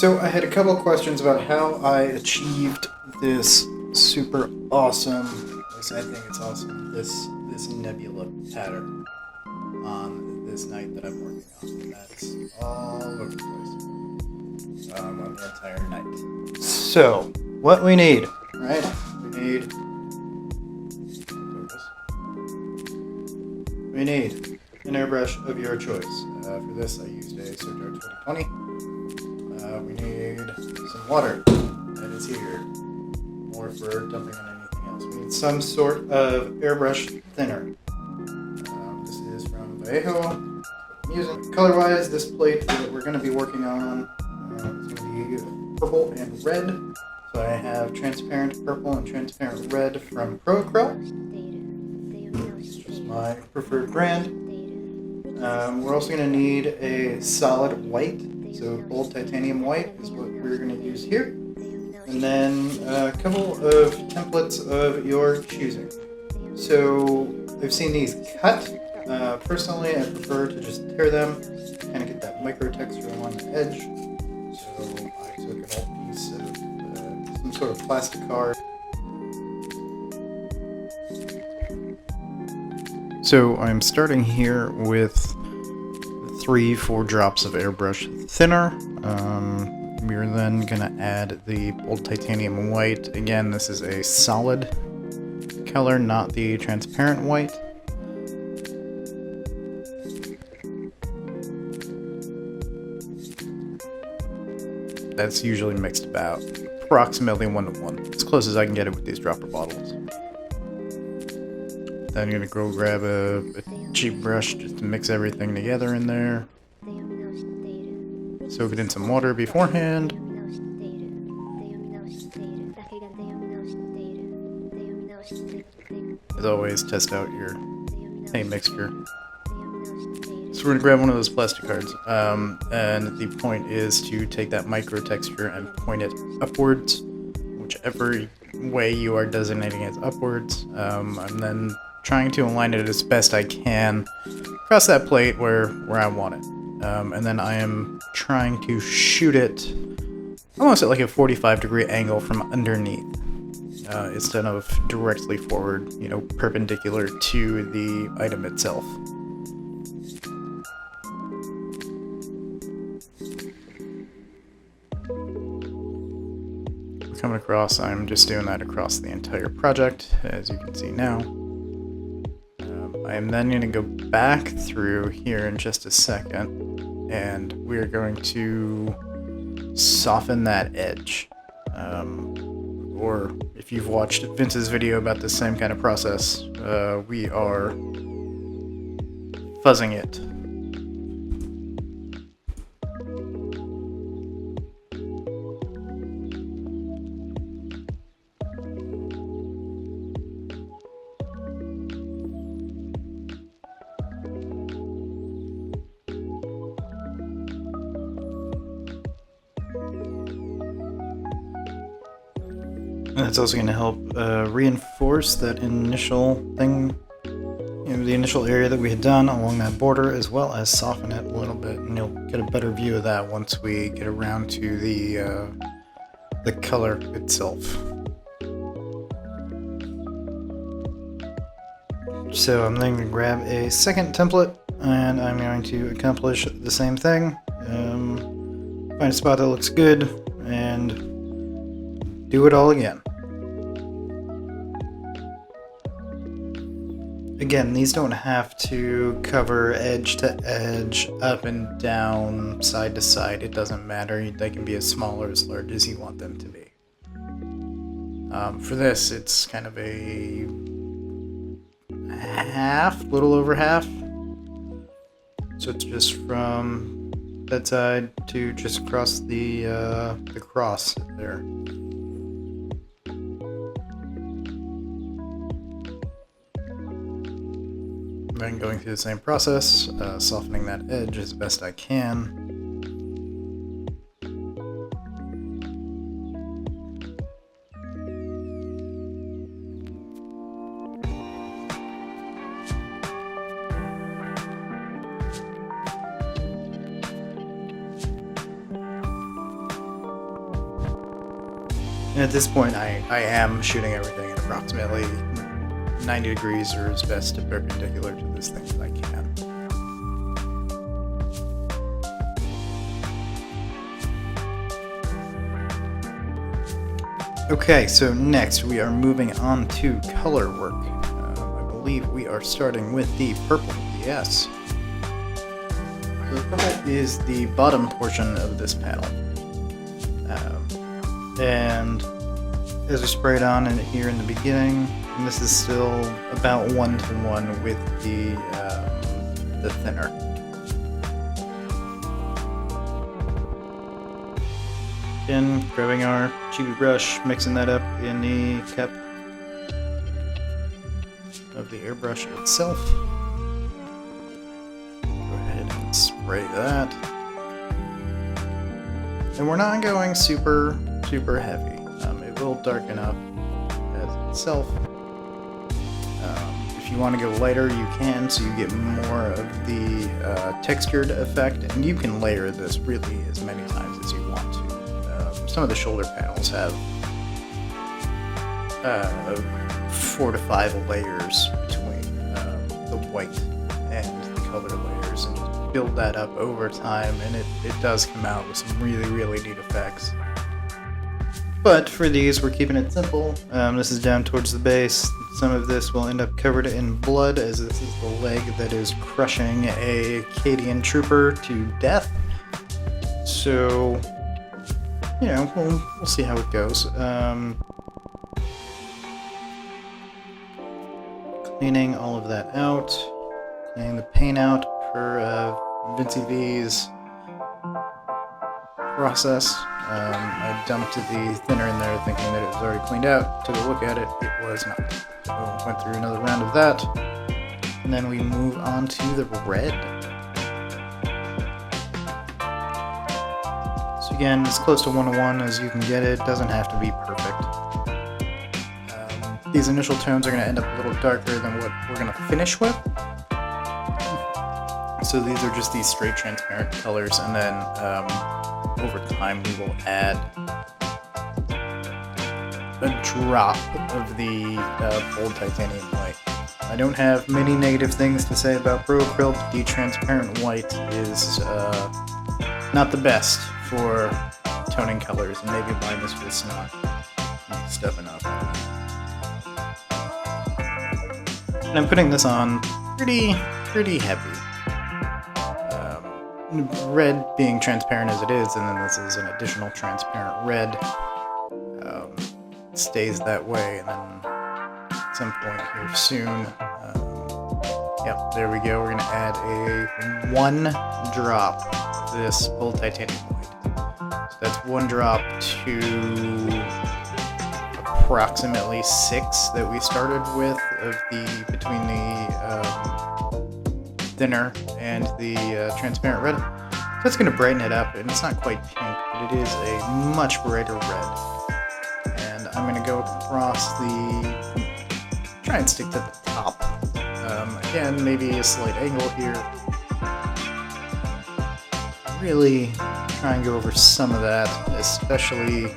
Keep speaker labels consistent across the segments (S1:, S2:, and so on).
S1: So I had a couple questions about how I achieved this super awesome, at least I think it's awesome, this Nebula pattern on this night that I'm working on. And that's all over the place on the entire night. So, what we need, right? We need an airbrush of your choice. For this I used a Surfdart 2020. We need some water, that is here, or if we're dumping on anything else. We need some sort of airbrush thinner. This is from Vallejo. Color-wise, this plate that we're going to be working on is going to be purple and red. So I have transparent purple and transparent red from ProAcryl. It's just my preferred brand. We're also going to need a solid white. So bold titanium white is what we're going to use here. And then a couple of templates of your choosing. So I've seen these cut. Personally, I prefer to just tear them, kind of get that micro texture along the edge. So I took an old piece of some sort of plastic card. So I'm starting here with 3-4 drops of airbrush thinner. We're then going to add the bold titanium white. Again, this is a solid color, not the transparent white. That's usually mixed about approximately 1-to-1, as close as I can get it with these dropper bottles. Then I'm going to go grab a cheap brush just to mix everything together in there. Soak it in some water beforehand. As always, test out your paint mixture. So we're going to grab one of those plastic cards, and the point is to take that micro texture and point it upwards, whichever way you are designating it upwards. I'm then trying to align it as best I can across that plate where I want it. And then I am trying to shoot it almost at like a 45-degree angle from underneath, instead of directly forward, perpendicular to the item itself. Coming across, I'm just doing that across the entire project, as you can see now. I am then going to go back through here in just a second, and we're going to soften that edge. Or if you've watched Vince's video about the same kind of process, we are fuzzing it. And it's also going to help reinforce that initial thing, the initial area that we had done along that border, as well as soften it a little bit, and you'll get a better view of that once we get around to the color itself. So I'm then going to grab a second template, and I'm going to accomplish the same thing. Find a spot that looks good, and do it all again. Again, these don't have to cover edge to edge, up and down, side to side. It doesn't matter. They can be as small or as large as you want them to be. For this, it's kind of a little over half. So it's just from that side to just across the cross there. Then going through the same process, softening that edge as best I can. And at this point, I am shooting everything at approximately 90 degrees, or as best perpendicular to this thing as I can. Okay, so next we are moving on to color work. I believe we are starting with the purple, yes. So the purple is the bottom portion of this panel. And as we spray it on here in the beginning, and this is still about 1-to-1 with the thinner. Again, grabbing our chibi brush, mixing that up in the cup of the airbrush itself. Go ahead and spray that. And we're not going super heavy. It will darken up as itself. If you want to go lighter, you can, so you get more of the textured effect, and you can layer this really as many times as you want to. Some of the shoulder panels have 4 to 5 layers between the white and the color layers, and just build that up over time, and it does come out with some really neat effects. But for these, we're keeping it simple. This is down towards the base. Some of this will end up covered in blood, as this is the leg that is crushing a Cadian trooper to death. So, you know, we'll see how it goes. Cleaning all of that out. Cleaning the paint out per Vinci V's process. I dumped the thinner in there thinking that it was already cleaned out. Took a look at it, it was not. So went through another round of that. And then we move on to the red. So again, as close to 1-to-1 as you can get it. Doesn't have to be perfect. These initial tones are going to end up a little darker than what we're going to finish with. So these are just these straight transparent colors, and then over time we will add a drop of the bold titanium white. I don't have many negative things to say about Pro Acryl, but the transparent white is not the best for toning colors, and maybe mine is just not mixed up enough. And I'm putting this on pretty heavy. Red being transparent as it is, and then this is an additional transparent red. Stays that way, and then at some point here soon, yep, there we go. We're going to add a 1 drop of this bold titanium white. So that's 1 drop to approximately 6 that we started with of the between the thinner and the transparent red. So it's going to brighten it up, and it's not quite pink, but it is a much brighter red. And I'm going to go across try and stick to the top. Again, maybe a slight angle here. Really try and go over some of that, especially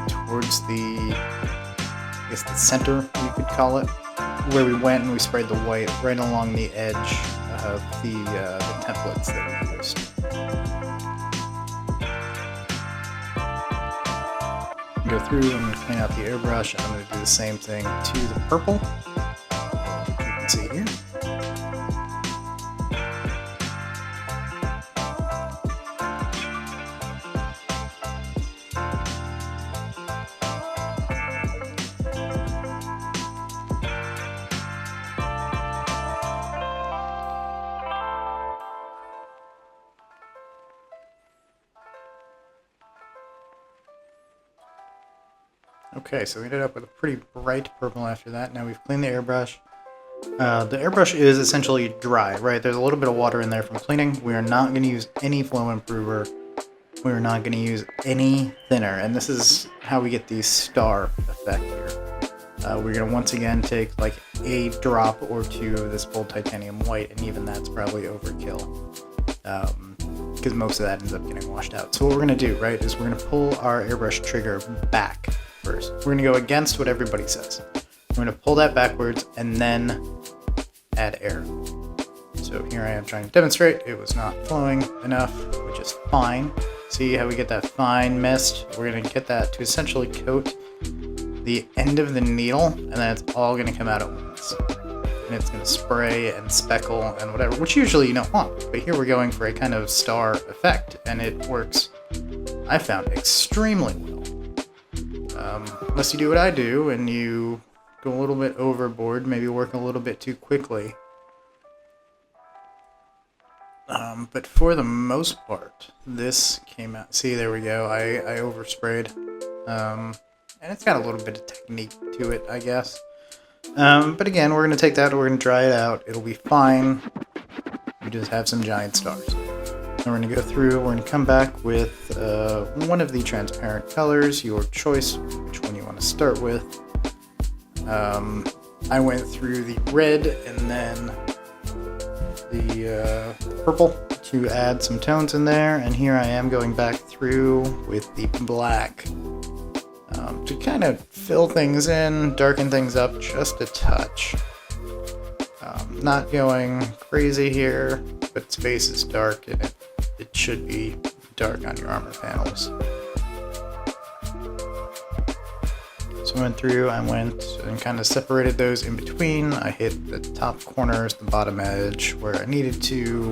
S1: towards I guess the center, you could call it, where we went and we sprayed the white right along the edge of the templates that we used. Go through, I'm going to clean out the airbrush, and I'm going to do the same thing to the purple, you can see here. Okay, so we ended up with a pretty bright purple after that. Now we've cleaned the airbrush. The airbrush is essentially dry, right? There's a little bit of water in there from cleaning. We are not going to use any flow improver. We are not going to use any thinner, and this is how we get the star effect here. We're going to once again take like a drop or 2 of this bold titanium white, and even that's probably overkill. because most of that ends up getting washed out. So what we're going to do, right, is we're going to pull our airbrush trigger back first. We're going to go against what everybody says. We're going to pull that backwards and then add air. So here I am trying to demonstrate. It was not flowing enough, which is fine. See how we get that fine mist? We're going to get that to essentially coat the end of the needle, and then it's all going to come out at once. And it's going to spray and speckle and whatever, which usually you don't want. But here we're going for a kind of star effect, and it works, I found, extremely well. Unless you do what I do and you go a little bit overboard, maybe work a little bit too quickly. But for the most part, this came out. See, there we go. I oversprayed. And it's got a little bit of technique to it, I guess. But again, we're going to take that, we're going to dry it out. It'll be fine. We just have some giant stars. And we're going to go through, we're going to come back with one of the transparent colors, your choice, which one you want to start with. I went through the red and then the purple to add some tones in there, and here I am going back through with the black to kind of fill things in, darken things up just a touch. Not going crazy here, but space is dark and it should be dark on your armor panels. So I went through, I went and kind of separated those in between. I hit the top corners, the bottom edge where I needed to,